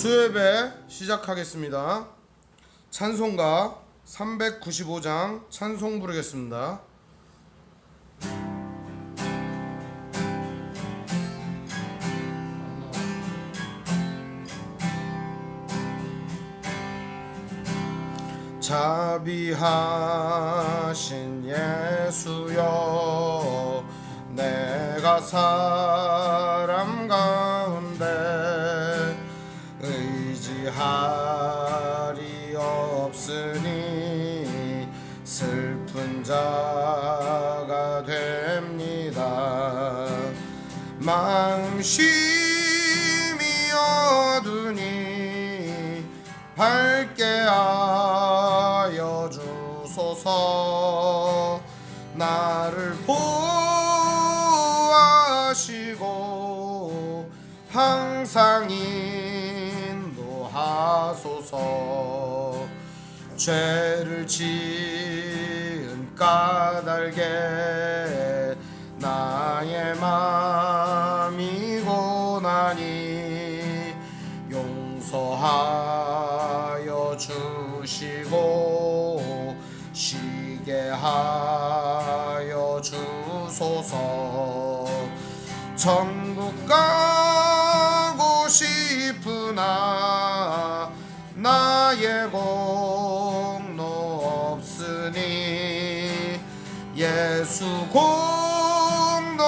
주예배 시작하겠습니다. 찬송가 395장 찬송 부르겠습니다. 자비하신 예수여, 내가 사람 가운데 의지할이 없으니 슬픈 자가 됩니다. 마음 심히 어두니 밝게 하여 주소서. 나를 보호하시고 항상 인도하소서. 죄를 지은 까닭에 나의 맘이 고나니 용서하여 주시고 쉬게 하여 주소서. 천국 가고 싶으나 나의 공로 없으니 예수 공로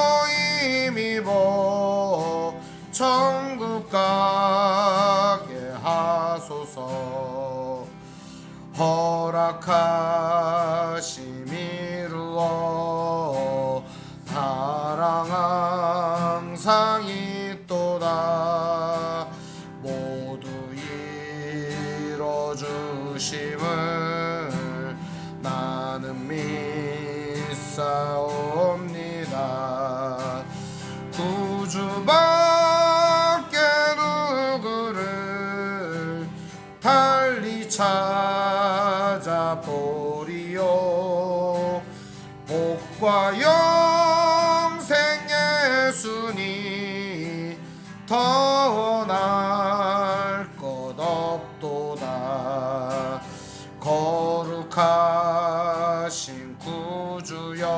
힘입어 천국 가게 하소서. 허락하심 이루어 사랑 항상 있도다. 모두 이뤄주심을 나는 믿사옵니다. 구주밖에 누구를 달리 찾아보리요. 복과 영생 예수니 더 나을 것 없도다. 거룩하신 구주여,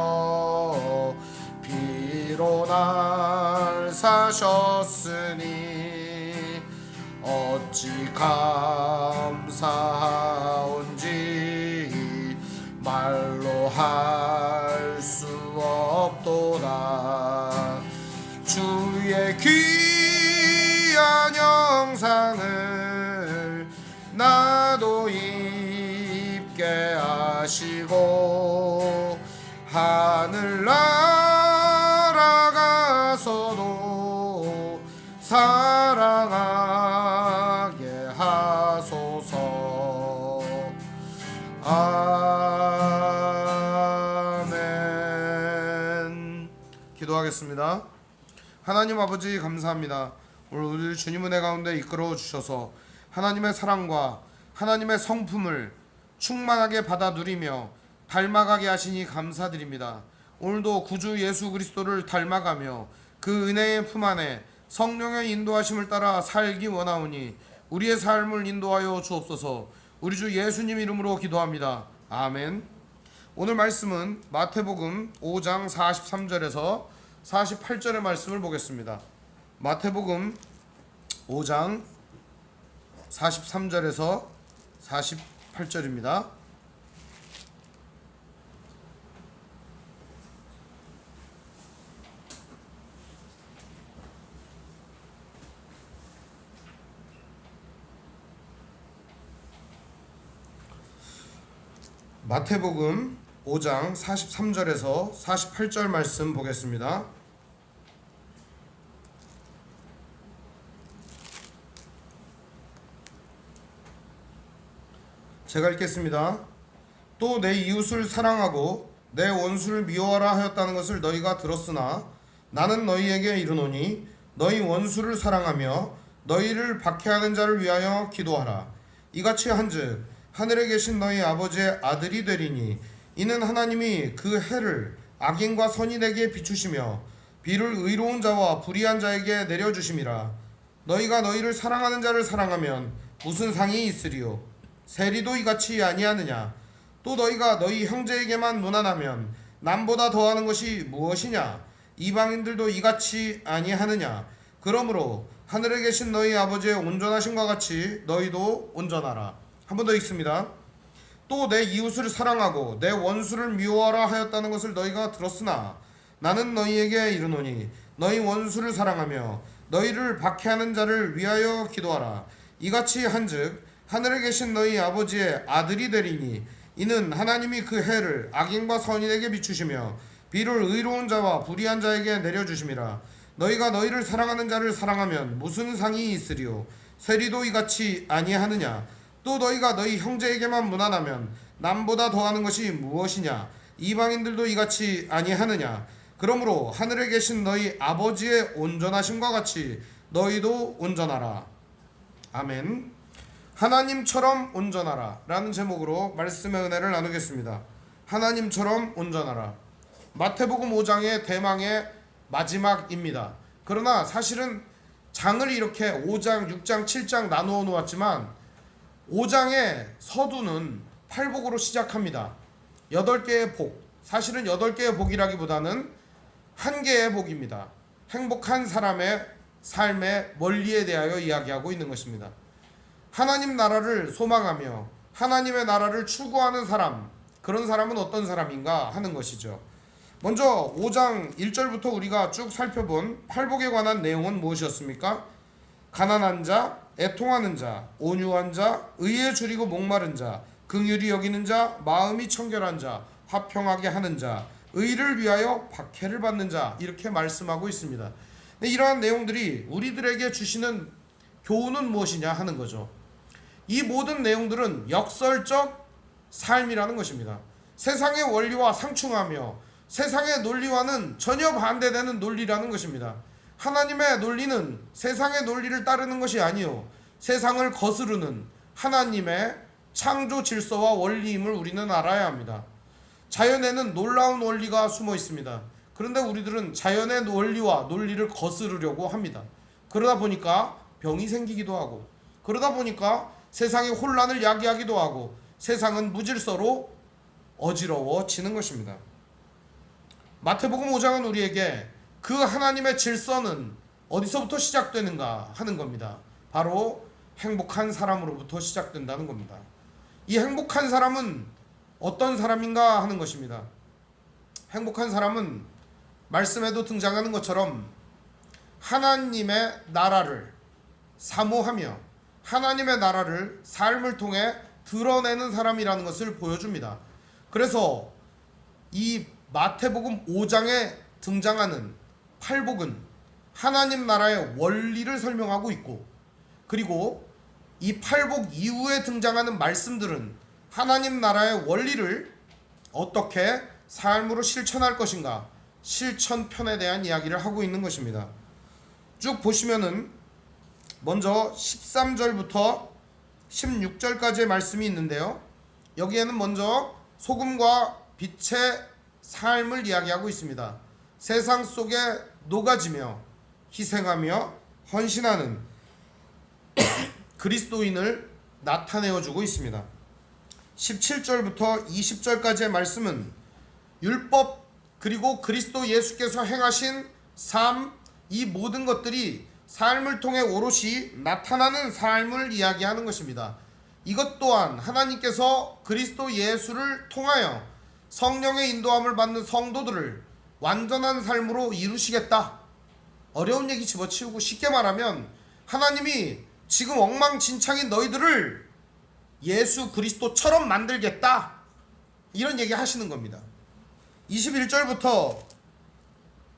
피로 날 사셨으니 어찌 감사하온지 말로 할 수 없도다. 주의 귀한 영상을 나도 입게 하시고 하늘 날아가서도 사랑하게 하소서. 아멘. 기도하겠습니다. 하나님 아버지, 감사합니다. 오늘 우리 주님 은혜 가운데 이끌어 주셔서 하나님의 사랑과 하나님의 성품을 충만하게 받아 누리며 닮아가게 하시니 감사드립니다. 오늘도 구주 예수 그리스도를 닮아가며 그 은혜의 품 안에 성령의 인도하심을 따라 살기 원하오니 우리의 삶을 인도하여 주옵소서. 우리 주 예수님 이름으로 기도합니다. 아멘. 오늘 말씀은 마태복음 5장 43절에서 48절의 말씀을 보겠습니다. 마태복음 5장 43절에서 48절입니다. 마태복음 5장 43절에서 48절 말씀 보겠습니다. 제가 읽겠습니다. 또 내 이웃을 사랑하고 내 원수를 미워하라 하였다는 것을 너희가 들었으나 나는 너희에게 이르노니 너희 원수를 사랑하며 너희를 박해하는 자를 위하여 기도하라. 이같이 한즉 하늘에 계신 너희 아버지의 아들이 되리니 이는 하나님이 그 해를 악인과 선인에게 비추시며 비를 의로운 자와 불의한 자에게 내려주심이라. 너희가 너희를 사랑하는 자를 사랑하면 무슨 상이 있으리요? 세리도 이같이 아니하느냐? 또 너희가 너희 형제에게만 무난하면 남보다 더하는 것이 무엇이냐? 이방인들도 이같이 아니하느냐? 그러므로 하늘에 계신 너희 아버지의 온전하심과 같이 너희도 온전하라. 한 번 더 읽습니다. 또 내 이웃을 사랑하고 내 원수를 미워하라 하였다는 것을 너희가 들었으나 나는 너희에게 이르노니 너희 원수를 사랑하며 너희를 박해하는 자를 위하여 기도하라. 이같이 한즉 하늘에 계신 너희 아버지의 아들이 되리니 이는 하나님이 그 해를 악인과 선인에게 비추시며 비를 의로운 자와 불의한 자에게 내려주심이라. 너희가 너희를 사랑하는 자를 사랑하면 무슨 상이 있으리요? 세리도 이같이 아니하느냐? 또 너희가 너희 형제에게만 무난하면 남보다 더하는 것이 무엇이냐? 이방인들도 이같이 아니하느냐? 그러므로 하늘에 계신 너희 아버지의 온전하심과 같이 너희도 온전하라. 아멘. 하나님처럼 온전하라 라는 제목으로 말씀의 은혜를 나누겠습니다. 하나님처럼 온전하라. 마태복음 5장의 대망의 마지막입니다. 그러나 사실은 장을 이렇게 5장, 6장, 7장 나누어 놓았지만 5장의 서두는 팔복으로 시작합니다. 8개의 복, 사실은 8개의 복이라기보다는 한 개의 복입니다. 행복한 사람의 삶의 원리에 대하여 이야기하고 있는 것입니다. 하나님 나라를 소망하며 하나님의 나라를 추구하는 사람, 그런 사람은 어떤 사람인가 하는 것이죠. 먼저 5장 1절부터 우리가 쭉 살펴본 팔복에 관한 내용은 무엇이었습니까? 가난한 자, 애통하는 자, 온유한 자, 의에 줄이고 목마른 자, 긍휼히 여기는 자, 마음이 청결한 자, 화평하게 하는 자, 의를 위하여 박해를 받는 자, 이렇게 말씀하고 있습니다. 이러한 내용들이 우리들에게 주시는 교훈은 무엇이냐 하는 거죠. 이 모든 내용들은 역설적 삶이라는 것입니다. 세상의 원리와 상충하며 세상의 논리와는 전혀 반대되는 논리라는 것입니다. 하나님의 논리는 세상의 논리를 따르는 것이 아니요 세상을 거스르는 하나님의 창조 질서와 원리임을 우리는 알아야 합니다. 자연에는 놀라운 원리가 숨어 있습니다. 그런데 우리들은 자연의 원리와 논리를 거스르려고 합니다. 그러다 보니까 병이 생기기도 하고, 그러다 보니까 세상의 혼란을 야기하기도 하고, 세상은 무질서로 어지러워지는 것입니다. 마태복음 5장은 우리에게 그 하나님의 질서는 어디서부터 시작되는가 하는 겁니다. 바로 행복한 사람으로부터 시작된다는 겁니다. 이 행복한 사람은 어떤 사람인가 하는 것입니다. 행복한 사람은 말씀에도 등장하는 것처럼 하나님의 나라를 사모하며 하나님의 나라를 삶을 통해 드러내는 사람이라는 것을 보여줍니다. 그래서 이 마태복음 5장에 등장하는 팔복은 하나님 나라의 원리를 설명하고 있고, 그리고 이 팔복 이후에 등장하는 말씀들은 하나님 나라의 원리를 어떻게 삶으로 실천할 것인가, 실천편에 대한 이야기를 하고 있는 것입니다. 쭉 보시면은 먼저 13절부터 16절까지의 말씀이 있는데요. 여기에는 먼저 소금과 빛의 삶을 이야기하고 있습니다. 세상 속에 녹아지며 희생하며 헌신하는 그리스도인을 나타내어주고 있습니다. 17절부터 20절까지의 말씀은 율법 그리고 그리스도 예수께서 행하신 삶, 이 모든 것들이 삶을 통해 오롯이 나타나는 삶을 이야기하는 것입니다. 이것 또한 하나님께서 그리스도 예수를 통하여 성령의 인도함을 받는 성도들을 완전한 삶으로 이루시겠다. 어려운 얘기 집어치우고 쉽게 말하면 하나님이 지금 엉망진창인 너희들을 예수 그리스도처럼 만들겠다, 이런 얘기 하시는 겁니다. 21절부터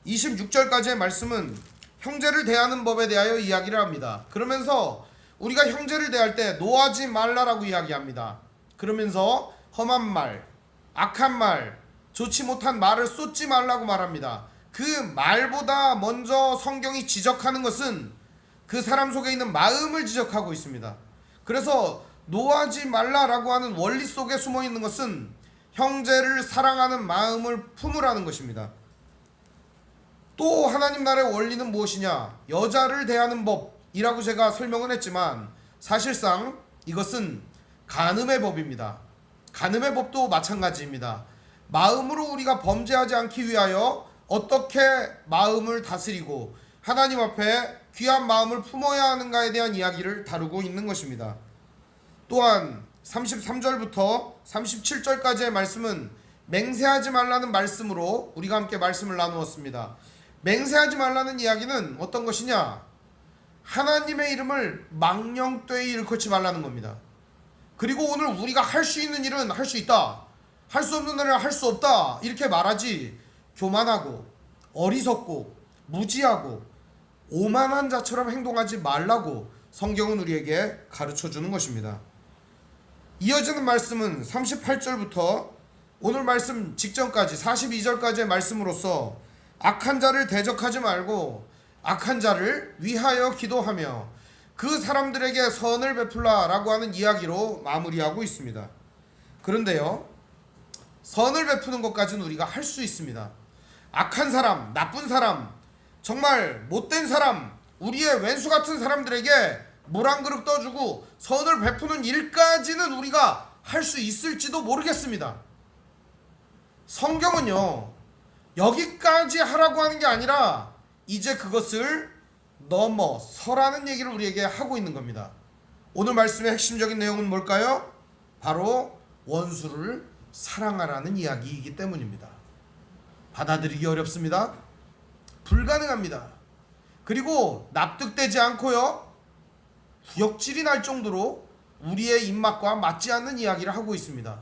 26절까지의 말씀은 형제를 대하는 법에 대하여 이야기를 합니다. 그러면서 우리가 형제를 대할 때 노하지 말라라고 이야기합니다. 그러면서 험한 말, 악한 말, 좋지 못한 말을 쏟지 말라고 말합니다. 그 말보다 먼저 성경이 지적하는 것은 그 사람 속에 있는 마음을 지적하고 있습니다. 그래서 노하지 말라라고 하는 원리 속에 숨어 있는 것은 형제를 사랑하는 마음을 품으라는 것입니다. 또 하나님 나라의 원리는 무엇이냐? 여자를 대하는 법, 법이라고 제가 설명을 했지만 사실상 이것은 간음의 법입니다. 간음의 법도 마찬가지입니다. 마음으로 우리가 범죄하지 않기 위하여 어떻게 마음을 다스리고 하나님 앞에 귀한 마음을 품어야 하는가에 대한 이야기를 다루고 있는 것입니다. 또한 33절부터 37절까지의 말씀은 맹세하지 말라는 말씀으로 우리가 함께 말씀을 나누었습니다. 맹세하지 말라는 이야기는 어떤 것이냐? 하나님의 이름을 망령되이 일컫지 말라는 겁니다. 그리고 오늘 우리가 할 수 있는 일은 할 수 있다, 할 수 없는 일은 할 수 없다 이렇게 말하지, 교만하고 어리석고 무지하고 오만한 자처럼 행동하지 말라고 성경은 우리에게 가르쳐주는 것입니다. 이어지는 말씀은 38절부터 오늘 말씀 직전까지 42절까지의 말씀으로서 악한 자를 대적하지 말고 악한 자를 위하여 기도하며 그 사람들에게 선을 베풀라 라고 하는 이야기로 마무리하고 있습니다. 그런데요, 선을 베푸는 것까지는 우리가 할 수 있습니다. 악한 사람, 나쁜 사람, 정말 못된 사람, 우리의 왼수 같은 사람들에게 물 한 그릇 떠주고 선을 베푸는 일까지는 우리가 할 수 있을지도 모르겠습니다. 성경은요, 여기까지 하라고 하는 게 아니라 이제 그것을 넘어서라는 얘기를 우리에게 하고 있는 겁니다. 오늘 말씀의 핵심적인 내용은 뭘까요? 바로 원수를 사랑하라는 이야기이기 때문입니다. 받아들이기 어렵습니다. 불가능합니다. 그리고 납득되지 않고요, 구역질이 날 정도로 우리의 입맛과 맞지 않는 이야기를 하고 있습니다.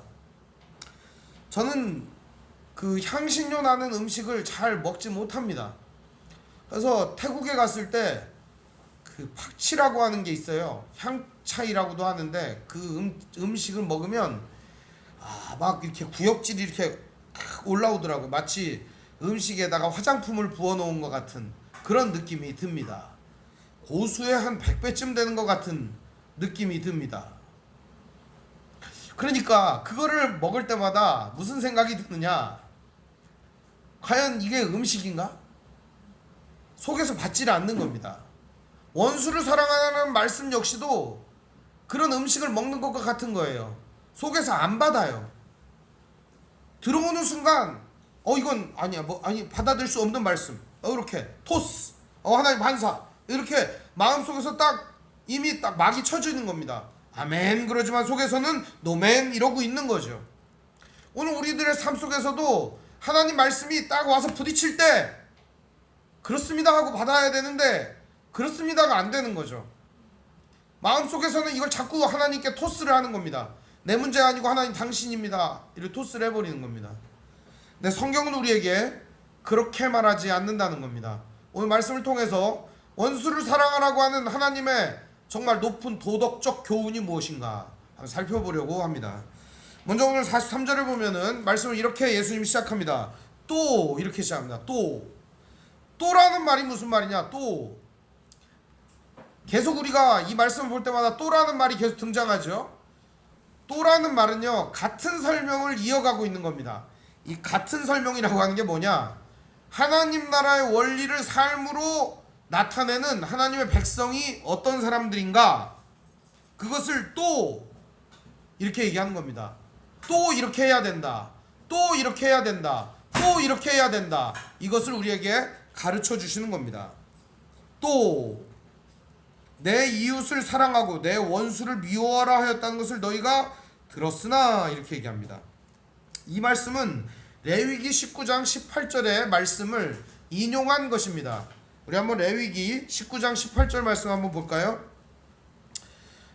저는 그 향신료 나는 음식을 잘 먹지 못합니다. 그래서 태국에 갔을 때 그 팍치라고 하는 게 있어요. 향차이라고도 하는데 그 음식을 먹으면 막 이렇게 구역질이 이렇게 올라오더라고요. 마치 음식에다가 화장품을 부어놓은 것 같은 그런 느낌이 듭니다. 고수의 한 100배쯤 되는 것 같은 느낌이 듭니다. 그러니까 그거를 먹을 때마다 무슨 생각이 드느냐, 과연 이게 음식인가? 속에서 받지를 않는 겁니다. 원수를 사랑하라는 말씀 역시도 그런 음식을 먹는 것과 같은 거예요. 속에서 안 받아요. 들어오는 순간 이건 아니야, 아니 받아들일 수 없는 말씀, 이렇게 토스, 하나님 반사, 이렇게 마음속에서 딱 이미 딱 막이 쳐지는 겁니다. 아멘 그러지만 속에서는 노멘 이러고 있는 거죠. 오늘 우리들의 삶 속에서도 하나님 말씀이 딱 와서 부딪힐 때 그렇습니다 하고 받아야 되는데 그렇습니다가 안 되는 거죠. 마음속에서는 이걸 자꾸 하나님께 토스를 하는 겁니다. 내 문제 아니고 하나님 당신입니다 이렇게 토스를 해버리는 겁니다. 근데 성경은 우리에게 그렇게 말하지 않는다는 겁니다. 오늘 말씀을 통해서 원수를 사랑하라고 하는 하나님의 정말 높은 도덕적 교훈이 무엇인가 한번 살펴보려고 합니다. 먼저 오늘 43절을 보면은 말씀을 이렇게 예수님이 시작합니다. 또 이렇게 시작합니다. 또라는 말이 무슨 말이냐? 또 계속 우리가 이 말씀을 볼 때마다 또라는 말이 계속 등장하죠. 또라는 말은요, 같은 설명을 이어가고 있는 겁니다. 이 같은 설명이라고 하는 게 뭐냐? 하나님 나라의 원리를 삶으로 나타내는 하나님의 백성이 어떤 사람들인가, 그것을 또 이렇게 얘기하는 겁니다. 또 이렇게 해야 된다, 또 이렇게 해야 된다, 또 이렇게 해야 된다, 이것을 우리에게 가르쳐 주시는 겁니다. 또 내 이웃을 사랑하고 내 원수를 미워하라 하였다는 것을 너희가 들었으나 이렇게 얘기합니다. 이 말씀은 레위기 19장 18절의 말씀을 인용한 것입니다. 우리 한번 레위기 19장 18절 말씀 한번 볼까요?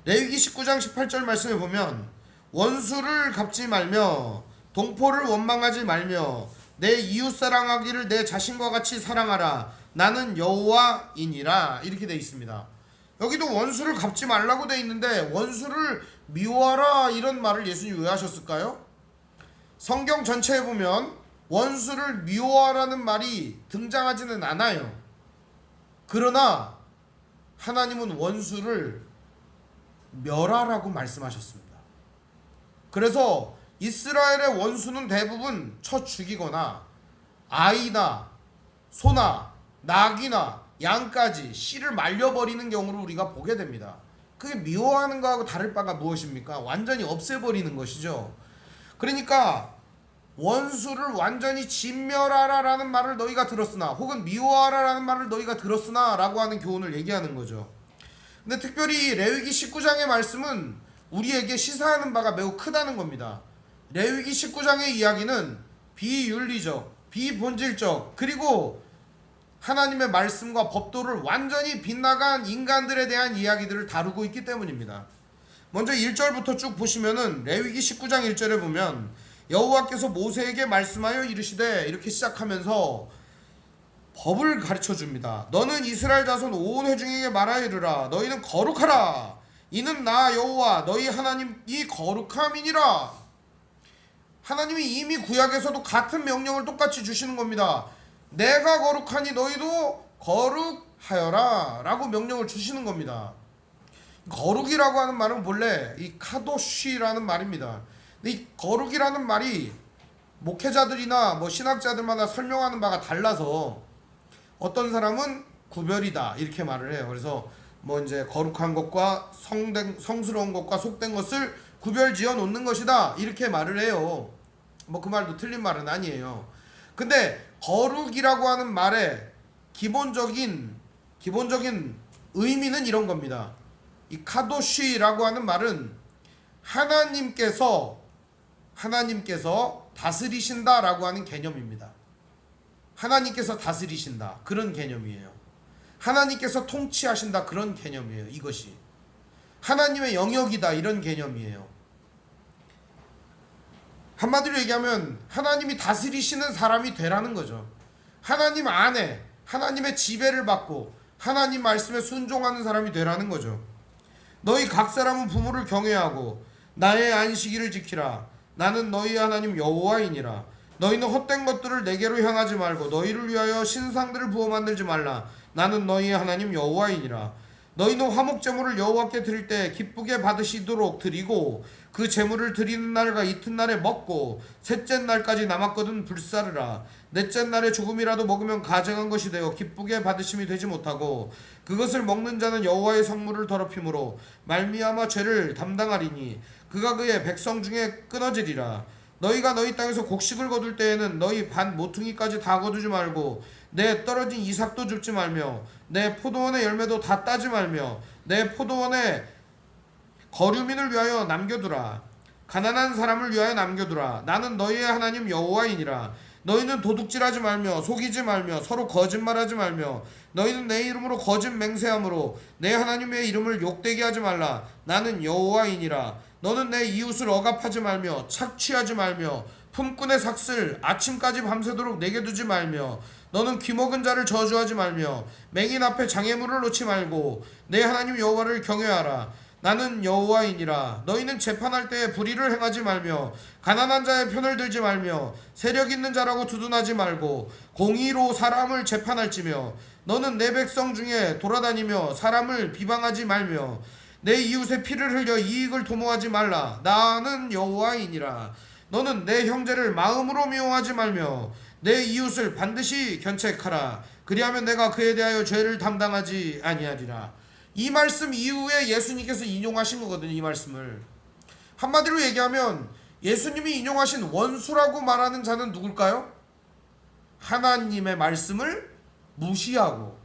레위기 19장 18절 말씀에 보면 원수를 갚지 말며 동포를 원망하지 말며 내 이웃 사랑하기를 내 자신과 같이 사랑하라 나는 여호와이니라 이렇게 되어 있습니다. 여기도 원수를 갚지 말라고 되어 있는데 원수를 미워하라 이런 말을 예수님이 왜 하셨을까요? 성경 전체에 보면 원수를 미워하라는 말이 등장하지는 않아요. 그러나 하나님은 원수를 멸하라고 말씀하셨습니다. 그래서 이스라엘의 원수는 대부분 쳐 죽이거나 아이나 소나 낙이나 양까지 씨를 말려버리는 경우를 우리가 보게 됩니다. 그게 미워하는 거하고 다를 바가 무엇입니까? 완전히 없애버리는 것이죠. 그러니까 원수를 완전히 진멸하라라는 말을 너희가 들었으나, 혹은 미워하라라는 말을 너희가 들었으나 라고 하는 교훈을 얘기하는 거죠. 근데 특별히 레위기 19장의 말씀은 우리에게 시사하는 바가 매우 크다는 겁니다. 레위기 19장의 이야기는 비윤리적, 비본질적, 그리고 하나님의 말씀과 법도를 완전히 빗나간 인간들에 대한 이야기들을 다루고 있기 때문입니다. 먼저 1절부터 쭉 보시면은 레위기 19장 1절에 보면 여호와께서 모세에게 말씀하여 이르시되, 이렇게 시작하면서 법을 가르쳐 줍니다. 너는 이스라엘 자손 온 회중에게 말하여 이르라. 너희는 거룩하라. 이는 나 여호와 너희 하나님이 거룩함이니라. 하나님이 이미 구약에서도 같은 명령을 똑같이 주시는 겁니다. 내가 거룩하니 너희도 거룩하여라 라고 명령을 주시는 겁니다. 거룩이라고 하는 말은 본래 이 카도쉬라는 말입니다. 근데 이 거룩이라는 말이 목회자들이나 뭐 신학자들마다 설명하는 바가 달라서 어떤 사람은 구별이다 이렇게 말을 해요. 그래서 뭐 이제 거룩한 것과 성스러운 것과 속된 것을 구별 지어 놓는 것이다 이렇게 말을 해요. 뭐 그 말도 틀린 말은 아니에요. 근데 거룩이라고 하는 말의 기본적인 의미는 이런 겁니다. 이 카도쉬라고 하는 말은 하나님께서 다스리신다라고 하는 개념입니다. 하나님께서 다스리신다 그런 개념이에요. 하나님께서 통치하신다 그런 개념이에요. 이것이 하나님의 영역이다 이런 개념이에요. 한마디로 얘기하면 하나님이 다스리시는 사람이 되라는 거죠. 하나님 안에 하나님의 지배를 받고 하나님 말씀에 순종하는 사람이 되라는 거죠. 너희 각 사람은 부모를 경외하고 나의 안식일을 지키라. 나는 너희 하나님 여호와이니라. 너희는 헛된 것들을 내게로 향하지 말고 너희를 위하여 신상들을 부어 만들지 말라. 나는 너희 하나님 여호와이니라. 너희는 화목제물을 여호와께 드릴 때 기쁘게 받으시도록 드리고 그 제물을 드리는 날과 이튿날에 먹고 셋째 날까지 남았거든 불사르라. 넷째 날에 조금이라도 먹으면 가증한 것이 되어 기쁘게 받으심이 되지 못하고 그것을 먹는 자는 여호와의 성물을 더럽힘으로 말미암아 죄를 담당하리니 그가 그의 백성 중에 끊어지리라. 너희가 너희 땅에서 곡식을 거둘 때에는 너희 반 모퉁이까지 다 거두지 말고 내 떨어진 이삭도 줍지 말며 내 포도원의 열매도 다 따지 말며 내 포도원의 거류민을 위하여 남겨두라. 가난한 사람을 위하여 남겨두라. 나는 너희의 하나님 여호와이니라. 너희는 도둑질하지 말며 속이지 말며 서로 거짓말하지 말며 너희는 내 이름으로 거짓 맹세함으로 내 하나님의 이름을 욕되게 하지 말라. 나는 여호와이니라. 너는 내 이웃을 억압하지 말며 착취하지 말며 품꾼의 삭슬 아침까지 밤새도록 내게 두지 말며 너는 귀먹은 자를 저주하지 말며 맹인 앞에 장애물을 놓지 말고 내 하나님 여호와를 경외하라. 나는 여호와이니라. 너희는 재판할 때에 불의를 행하지 말며 가난한 자의 편을 들지 말며 세력 있는 자라고 두둔하지 말고 공의로 사람을 재판할지며 너는 내 백성 중에 돌아다니며 사람을 비방하지 말며 내 이웃의 피를 흘려 이익을 도모하지 말라. 나는 여호와이니라. 너는 내 형제를 마음으로 미워하지 말며 내 이웃을 반드시 견책하라. 그리하면 내가 그에 대하여 죄를 담당하지 아니하리라. 이 말씀 이후에 예수님께서 인용하신 거거든요. 이 말씀을 한마디로 얘기하면 예수님이 인용하신 원수라고 말하는 자는 누굴까요? 하나님의 말씀을 무시하고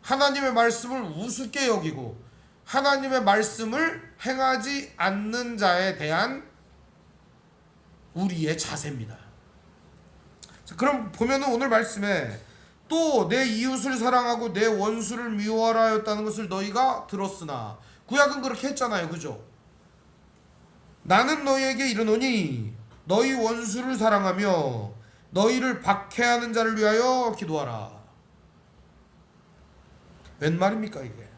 하나님의 말씀을 우습게 여기고 하나님의 말씀을 행하지 않는 자에 대한 우리의 자세입니다. 자, 그럼 보면은 오늘 말씀에 또 내 이웃을 사랑하고 내 원수를 미워하라 하였다는 것을 너희가 들었으나 구약은 그렇게 했잖아요. 그죠? 나는 너희에게 이르노니 너희 원수를 사랑하며 너희를 박해하는 자를 위하여 기도하라. 웬 말입니까 이게?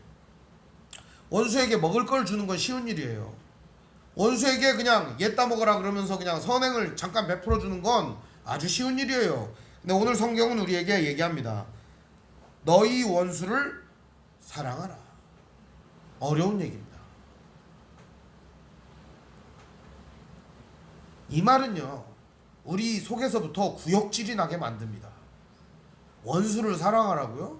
원수에게 먹을 걸 주는 건 쉬운 일이에요. 원수에게 그냥 얘 따먹으라 그러면서 그냥 선행을 잠깐 베풀어 주는 건 아주 쉬운 일이에요. 근데 오늘 성경은 우리에게 얘기합니다. 너희 원수를 사랑하라. 어려운 얘기입니다. 이 말은요 우리 속에서부터 구역질이 나게 만듭니다. 원수를 사랑하라고요?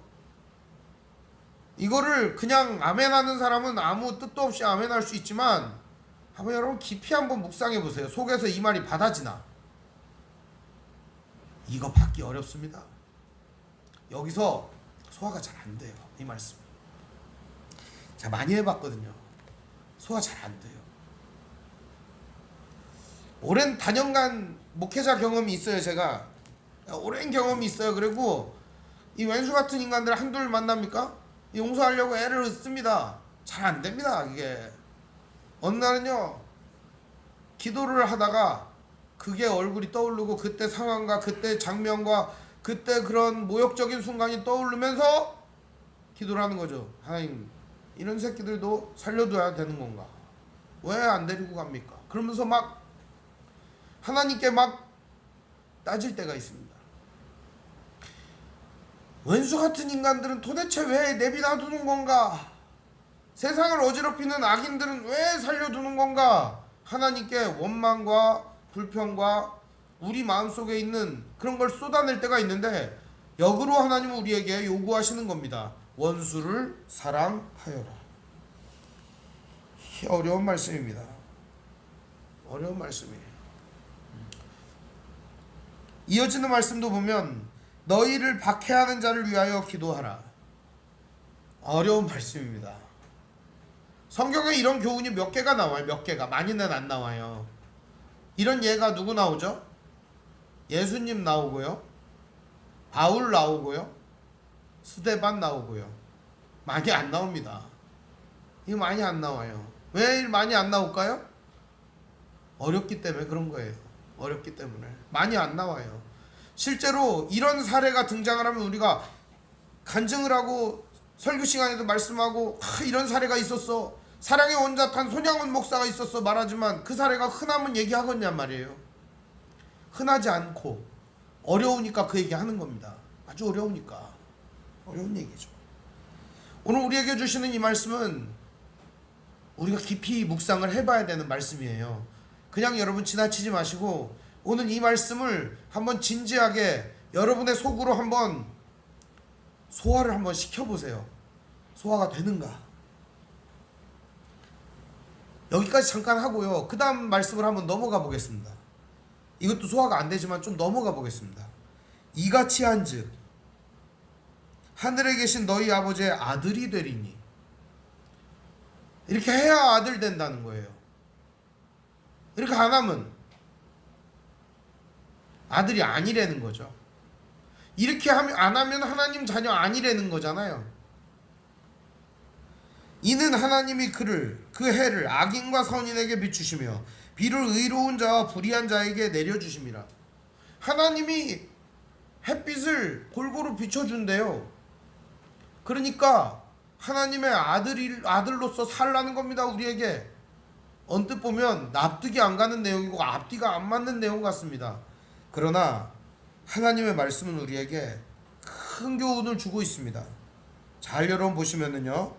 이거를 그냥 아멘하는 사람은 아무 뜻도 없이 아멘할 수 있지만 한번 여러분 깊이 한번 묵상해 보세요. 속에서 이 말이 받아지나? 이거 받기 어렵습니다. 여기서 소화가 잘 안 돼요. 이 말씀 제가 많이 해봤거든요. 소화 잘 안 돼요. 오랜 다년간 목회자 경험이 있어요. 제가 오랜 경험이 있어요. 그리고 이 왼수 같은 인간들 한둘 만납니까? 용서하려고 애를 씁니다. 잘 안 됩니다. 이게 어느 날은요 기도를 하다가 그게 얼굴이 떠오르고 그때 상황과 그때 장면과 그때 그런 모욕적인 순간이 떠오르면서 기도를 하는 거죠. 하나님, 이런 새끼들도 살려둬야 되는 건가? 왜 안 데리고 갑니까? 그러면서 막 하나님께 막 따질 때가 있습니다. 왼수 같은 인간들은 도대체 왜 내비놔두는 건가? 세상을 어지럽히는 악인들은 왜 살려두는 건가? 하나님께 원망과 불평과 우리 마음속에 있는 그런 걸 쏟아낼 때가 있는데, 역으로 하나님은 우리에게 요구하시는 겁니다. 원수를 사랑하여라. 어려운 말씀입니다. 어려운 말씀이에요. 이어지는 말씀도 보면 너희를 박해하는 자를 위하여 기도하라. 어려운 말씀입니다. 성경에 이런 교훈이 몇 개가 나와요. 몇 개가. 많이는 안 나와요. 이런 예가 누구 나오죠? 예수님 나오고요, 바울 나오고요, 스데반 나오고요. 많이 안 나옵니다. 이거 많이 안 나와요. 왜 많이 안 나올까요? 어렵기 때문에 그런 거예요. 어렵기 때문에 많이 안 나와요. 실제로 이런 사례가 등장을 하면 우리가 간증을 하고 설교 시간에도 말씀하고 이런 사례가 있었어, 사랑의 원자탄 손양원 목사가 있었어 말하지만 그 사례가 흔하면 얘기하겠냔 말이에요. 흔하지 않고 어려우니까 그 얘기 하는 겁니다. 아주 어려우니까. 어려운 얘기죠. 오늘 우리에게 주시는 이 말씀은 우리가 깊이 묵상을 해봐야 되는 말씀이에요. 그냥 여러분 지나치지 마시고 오늘 이 말씀을 한번 진지하게 여러분의 속으로 한번 소화를 한번 시켜보세요. 소화가 되는가? 여기까지 잠깐 하고요, 그 다음 말씀을 한번 넘어가 보겠습니다. 이것도 소화가 안 되지만 좀 넘어가 보겠습니다. 이같이 한즉 하늘에 계신 너희 아버지의 아들이 되리니. 이렇게 해야 아들 된다는 거예요. 이렇게 안 하면 아들이 아니라는 거죠. 이렇게 안 하면 하나님 자녀 아니라는 거잖아요. 이는 하나님이 그 해를 악인과 선인에게 비추시며 비를 의로운 자와 불의한 자에게 내려주심이라. 하나님이 햇빛을 골고루 비춰준대요. 그러니까 하나님의 아들로서 살라는 겁니다. 우리에게. 언뜻 보면 납득이 안 가는 내용이고 앞뒤가 안 맞는 내용 같습니다. 그러나 하나님의 말씀은 우리에게 큰 교훈을 주고 있습니다. 잘 여러분 보시면은요,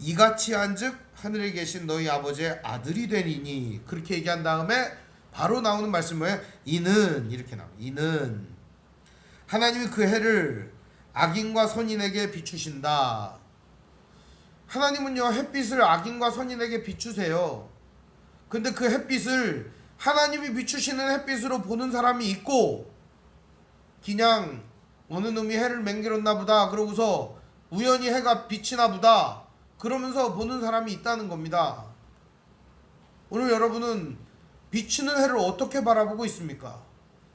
이같이 한즉 하늘에 계신 너희 아버지의 아들이 되니니, 그렇게 얘기한 다음에 바로 나오는 말씀은 뭐예요? 이는, 이렇게 나와요. 이는 하나님이 그 해를 악인과 선인에게 비추신다. 하나님은요 햇빛을 악인과 선인에게 비추세요. 근데 그 햇빛을 하나님이 비추시는 햇빛으로 보는 사람이 있고, 그냥 어느 놈이 해를 맹길었나 보다 그러고서 우연히 해가 비치나 보다 그러면서 보는 사람이 있다는 겁니다. 오늘 여러분은 비치는 해를 어떻게 바라보고 있습니까?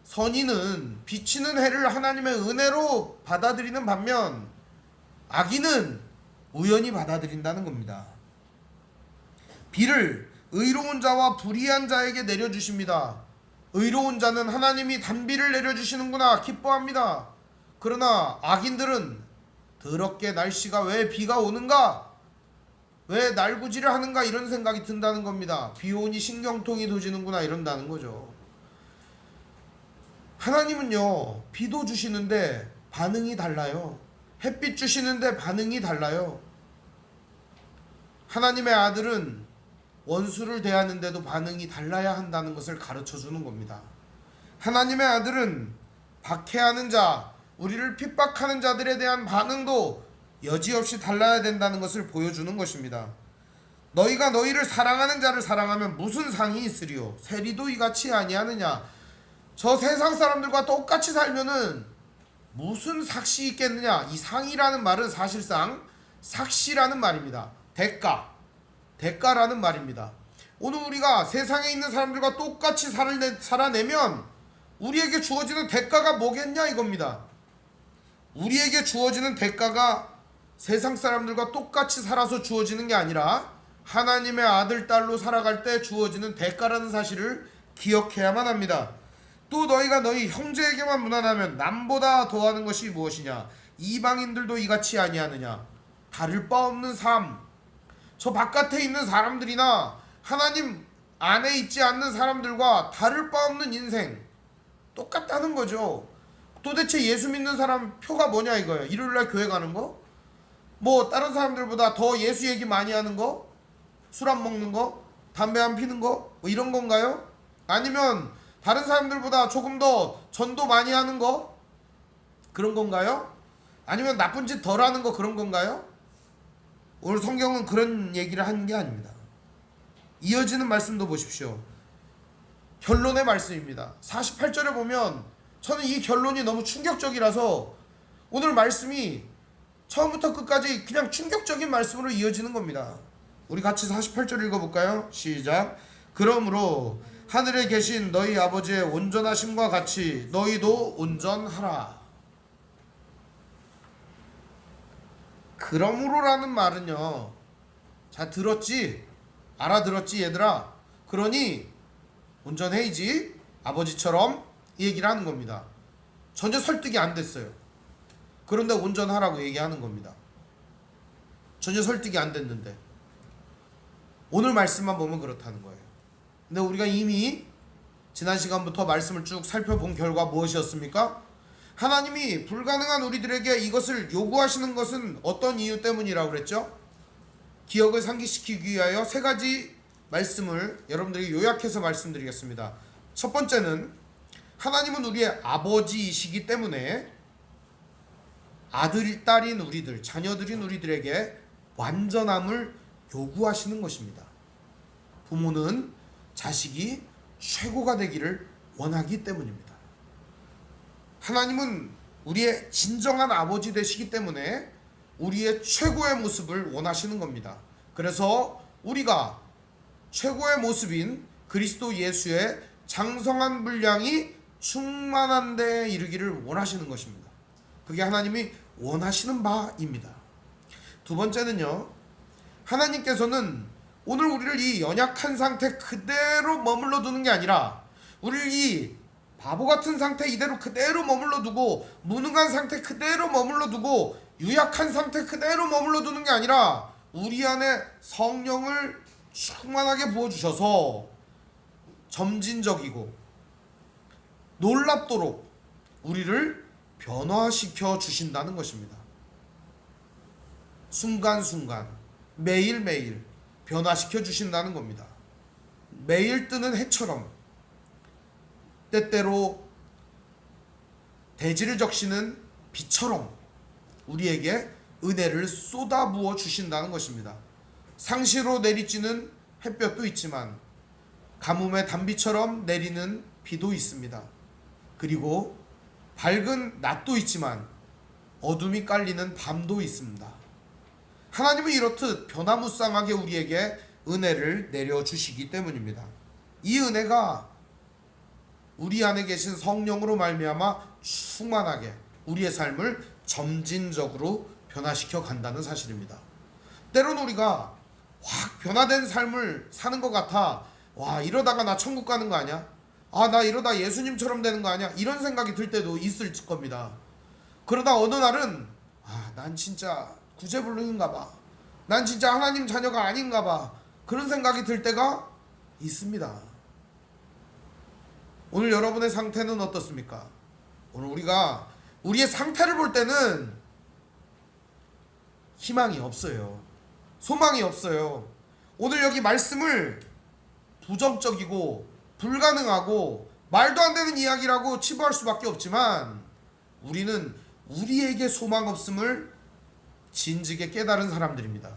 선인은 비치는 해를 하나님의 은혜로 받아들이는 반면 악인은 우연히 받아들인다는 겁니다. 비를 의로운 자와 불의한 자에게 내려주십니다. 의로운 자는 하나님이 단비를 내려주시는구나 기뻐합니다. 그러나 악인들은 더럽게 날씨가 왜 비가 오는가, 왜 날구지를 하는가 이런 생각이 든다는 겁니다. 비 오니 신경통이 도지는구나 이런다는 거죠. 하나님은요 비도 주시는데 반응이 달라요. 햇빛 주시는데 반응이 달라요. 하나님의 아들은 원수를 대하는데도 반응이 달라야 한다는 것을 가르쳐 주는 겁니다. 하나님의 아들은 박해하는 자, 우리를 핍박하는 자들에 대한 반응도 여지없이 달라야 된다는 것을 보여주는 것입니다. 너희가 너희를 사랑하는 자를 사랑하면 무슨 상이 있으리요? 세리도 이같이 아니하느냐? 저 세상 사람들과 똑같이 살면은 무슨 삭시 있겠느냐? 이 상이라는 말은 사실상 삭시라는 말입니다. 대가라는 말입니다. 오늘 우리가 세상에 있는 사람들과 똑같이 살아내면 우리에게 주어지는 대가가 뭐겠냐 이겁니다. 우리에게 주어지는 대가가 세상 사람들과 똑같이 살아서 주어지는 게 아니라 하나님의 아들, 딸로 살아갈 때 주어지는 대가라는 사실을 기억해야만 합니다. 또 너희가 너희 형제에게만 무난하면 남보다 더하는 것이 무엇이냐? 이방인들도 이같이 아니하느냐? 다를 바 없는 삶. 저 바깥에 있는 사람들이나 하나님 안에 있지 않는 사람들과 다를 바 없는 인생 똑같다는 거죠. 도대체 예수 믿는 사람 표가 뭐냐 이거예요. 일요일날 교회 가는 거? 뭐 다른 사람들보다 더 예수 얘기 많이 하는 거? 술 안 먹는 거? 담배 안 피는 거? 뭐 이런 건가요? 아니면 다른 사람들보다 조금 더 전도 많이 하는 거? 그런 건가요? 아니면 나쁜 짓 덜 하는 거 그런 건가요? 오늘 성경은 그런 얘기를 하는 게 아닙니다. 이어지는 말씀도 보십시오. 결론의 말씀입니다. 48절에 보면 저는 이 결론이 너무 충격적이라서 오늘 말씀이 처음부터 끝까지 그냥 충격적인 말씀으로 이어지는 겁니다. 우리 같이 48절 읽어볼까요? 시작. 그러므로 하늘에 계신 너희 아버지의 온전하심과 같이 너희도 온전하라. 그러므로라는 말은요, 자 들었지? 알아들었지 얘들아? 그러니 온전해야지 아버지처럼 이 얘기를 하는 겁니다. 전혀 설득이 안 됐어요. 그런데 온전하라고 얘기하는 겁니다. 전혀 설득이 안 됐는데 오늘 말씀만 보면 그렇다는 거예요. 근데 우리가 이미 지난 시간부터 말씀을 쭉 살펴본 결과 무엇이었습니까? 하나님이 불가능한 우리들에게 이것을 요구하시는 것은 어떤 이유 때문이라고 그랬죠? 기억을 상기시키기 위하여 세 가지 말씀을 여러분들에게 요약해서 말씀드리겠습니다. 첫 번째는 하나님은 우리의 아버지이시기 때문에 아들, 딸인 우리들, 자녀들인 우리들에게 완전함을 요구하시는 것입니다. 부모는 자식이 최고가 되기를 원하기 때문입니다. 하나님은 우리의 진정한 아버지 되시기 때문에 우리의 최고의 모습을 원하시는 겁니다. 그래서 우리가 최고의 모습인 그리스도 예수의 장성한 분량이 충만한 데에 이르기를 원하시는 것입니다. 그게 하나님이 원하시는 바입니다. 두 번째는요, 하나님께서는 오늘 우리를 이 연약한 상태 그대로 머물러 두는 게 아니라 우리를 이 바보 같은 상태 이대로 그대로 머물러 두고 무능한 상태 그대로 머물러 두고 유약한 상태 그대로 머물러 두는 게 아니라 우리 안에 성령을 충만하게 부어주셔서 점진적이고 놀랍도록 우리를 변화시켜 주신다는 것입니다. 순간순간 매일매일 변화시켜 주신다는 겁니다. 매일 뜨는 해처럼 때때로 대지를 적시는 비처럼 우리에게 은혜를 쏟아부어 주신다는 것입니다. 상시로 내리쬐는 햇볕도 있지만 가뭄의 단비처럼 내리는 비도 있습니다. 그리고 밝은 낮도 있지만 어둠이 깔리는 밤도 있습니다. 하나님은 이렇듯 변화무쌍하게 우리에게 은혜를 내려주시기 때문입니다. 이 은혜가 우리 안에 계신 성령으로 말미암아 충만하게 우리의 삶을 점진적으로 변화시켜 간다는 사실입니다. 때로는 우리가 확 변화된 삶을 사는 것 같아, 와 이러다가 나 천국 가는 거 아니야? 아 나 이러다 예수님처럼 되는 거 아니야? 이런 생각이 들 때도 있을 겁니다. 그러다 어느 날은 난 진짜 구제불능인가 봐, 난 진짜 하나님 자녀가 아닌가 봐, 그런 생각이 들 때가 있습니다. 오늘 여러분의 상태는 어떻습니까? 오늘 우리가 우리의 상태를 볼 때는 희망이 없어요. 소망이 없어요. 오늘 여기 말씀을 부정적이고 불가능하고 말도 안 되는 이야기라고 치부할 수밖에 없지만 우리는 우리에게 소망 없음을 진즉에 깨달은 사람들입니다.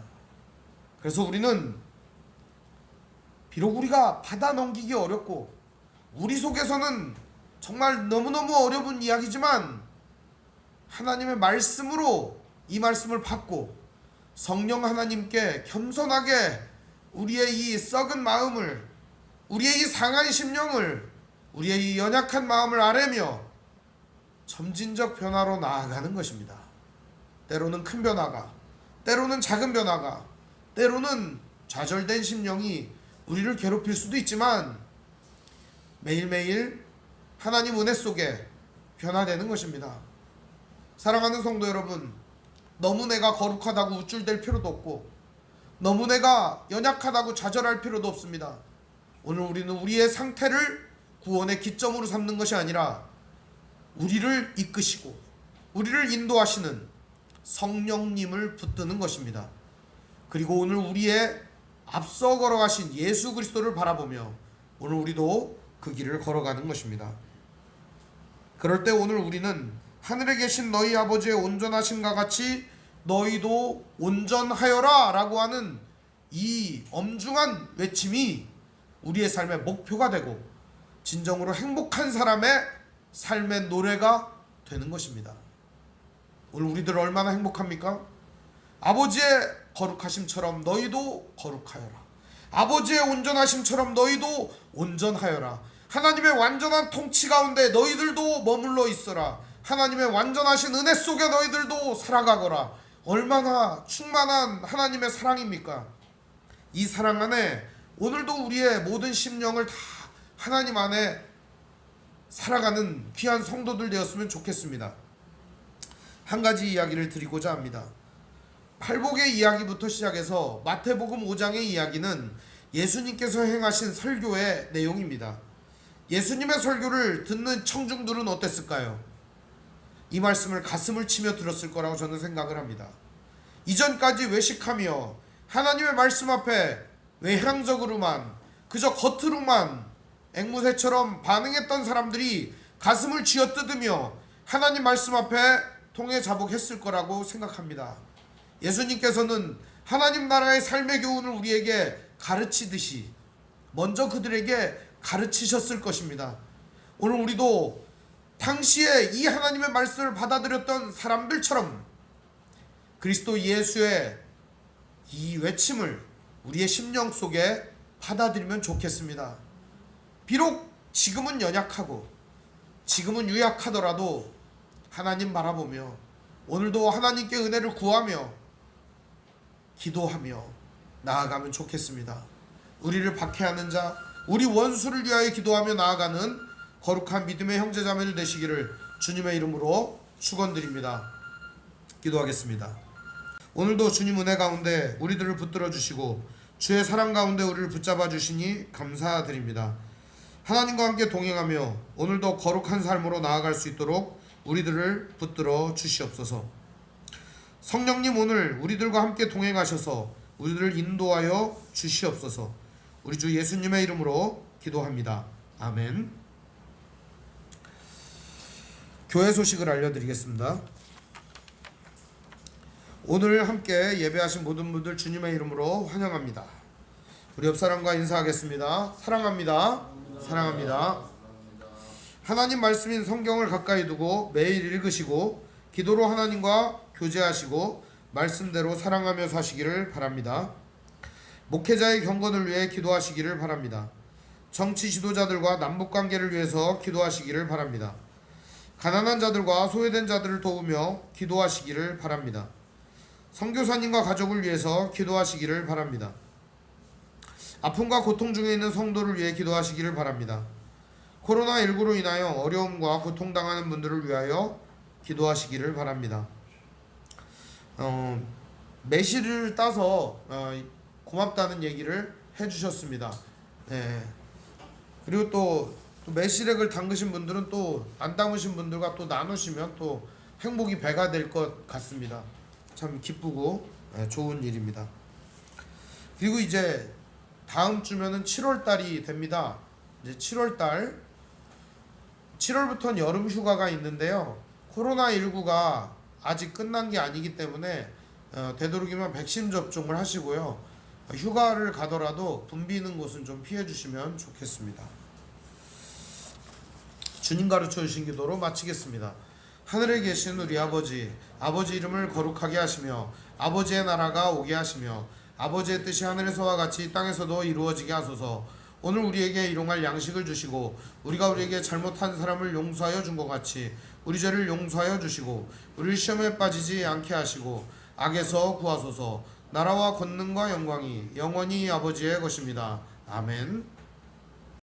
그래서 우리는 비록 우리가 받아 넘기기 어렵고 우리 속에서는 정말 너무너무 어려운 이야기지만 하나님의 말씀으로 이 말씀을 받고 성령 하나님께 겸손하게 우리의 이 썩은 마음을, 우리의 이 상한 심령을, 우리의 이 연약한 마음을 아뢰며 점진적 변화로 나아가는 것입니다. 때로는 큰 변화가, 때로는 작은 변화가, 때로는 좌절된 심령이 우리를 괴롭힐 수도 있지만 매일매일 하나님 은혜 속에 변화되는 것입니다. 사랑하는 성도 여러분, 너무 내가 거룩하다고 우쭐댈 필요도 없고 너무 내가 연약하다고 좌절할 필요도 없습니다. 오늘 우리는 우리의 상태를 구원의 기점으로 삼는 것이 아니라 우리를 이끄시고 우리를 인도하시는 성령님을 붙드는 것입니다. 그리고 오늘 우리의 앞서 걸어가신 예수 그리스도를 바라보며 오늘 우리도 그 길을 걸어가는 것입니다. 그럴 때 오늘 우리는 하늘에 계신 너희 아버지의 온전하심과 같이 너희도 온전하여라 라고 하는 이 엄중한 외침이 우리의 삶의 목표가 되고 진정으로 행복한 사람의 삶의 노래가 되는 것입니다. 오늘 우리들 얼마나 행복합니까? 아버지의 거룩하심처럼 너희도 거룩하여라. 아버지의 온전하심처럼 너희도 온전하여라. 하나님의 완전한 통치 가운데 너희들도 머물러 있어라. 하나님의 완전하신 은혜 속에 너희들도 살아가거라. 얼마나 충만한 하나님의 사랑입니까? 이 사랑 안에 오늘도 우리의 모든 심령을 다 하나님 안에 살아가는 귀한 성도들 되었으면 좋겠습니다. 한 가지 이야기를 드리고자 합니다. 팔복의 이야기부터 시작해서 마태복음 5장의 이야기는 예수님께서 행하신 설교의 내용입니다. 예수님의 설교를 듣는 청중들은 어땠을까요? 이 말씀을 가슴을 치며 들었을 거라고 저는 생각을 합니다. 이전까지 외식하며 하나님의 말씀 앞에 외향적으로만, 그저 겉으로만 앵무새처럼 반응했던 사람들이 가슴을 쥐어뜯으며 하나님 말씀 앞에 통회자복했을 거라고 생각합니다. 예수님께서는 하나님 나라의 삶의 교훈을 우리에게 가르치듯이 먼저 그들에게 가르치셨을 것입니다. 오늘 우리도 당시에 이 하나님의 말씀을 받아들였던 사람들처럼 그리스도 예수의 이 외침을 우리의 심령 속에 받아들이면 좋겠습니다. 비록 지금은 연약하고 지금은 유약하더라도 하나님 바라보며 오늘도 하나님께 은혜를 구하며 기도하며 나아가면 좋겠습니다. 우리를 박해하는 자, 우리 원수를 위하여 기도하며 나아가는 거룩한 믿음의 형제자매들 되시기를 주님의 이름으로 축원드립니다. 기도하겠습니다. 오늘도 주님 은혜 가운데 우리들을 붙들어 주시고 주의 사랑 가운데 우리를 붙잡아 주시니 감사드립니다. 하나님과 함께 동행하며 오늘도 거룩한 삶으로 나아갈 수 있도록 우리들을 붙들어 주시옵소서. 성령님 오늘 우리들과 함께 동행하셔서 우리들을 인도하여 주시옵소서. 우리 주 예수님의 이름으로 기도합니다. 아멘. 교회 소식을 알려드리겠습니다. 오늘 함께 예배하신 모든 분들 주님의 이름으로 환영합니다. 우리 옆사람과 인사하겠습니다. 사랑합니다. 사랑합니다. 하나님 말씀인 성경을 가까이 두고 매일 읽으시고 기도로 하나님과 교제하시고 말씀대로 사랑하며 사시기를 바랍니다. 목회자의 경건을 위해 기도하시기를 바랍니다. 정치 지도자들과 남북관계를 위해서 기도하시기를 바랍니다. 가난한 자들과 소외된 자들을 도우며 기도하시기를 바랍니다. 선교사님과 가족을 위해서 기도하시기를 바랍니다. 아픔과 고통 중에 있는 성도를 위해 기도하시기를 바랍니다. 코로나19로 인하여 어려움과 고통당하는 분들을 위하여 기도하시기를 바랍니다. 매실을 따서 고맙다는 얘기를 해주셨습니다. 네. 그리고 또 매실액을 담그신 분들은 또 안 담으신 분들과 또 나누시면 또 행복이 배가 될 것 같습니다. 참 기쁘고 좋은 일입니다. 그리고 이제 다음 주면은 7월달이 됩니다. 이제 7월부터는 여름 휴가가 있는데요. 코로나19가 아직 끝난 게 아니기 때문에 되도록이면 백신 접종을 하시고요. 휴가를 가더라도 붐비는 곳은 좀 피해 주시면 좋겠습니다. 주님 가르쳐 주신 기도로 마치겠습니다. 하늘에 계신 우리 아버지, 아버지 이름을 거룩하게 하시며 아버지의 나라가 오게 하시며 아버지의 뜻이 하늘에서와 같이 땅에서도 이루어지게 하소서. 오늘 우리에게 일용할 양식을 주시고 우리가 우리에게 잘못한 사람을 용서하여 준 것 같이 우리 죄를 용서하여 주시고 우리를 시험에 빠지지 않게 하시고 악에서 구하소서. 나라와 권능과 영광이 영원히 아버지의 것입니다. 아멘.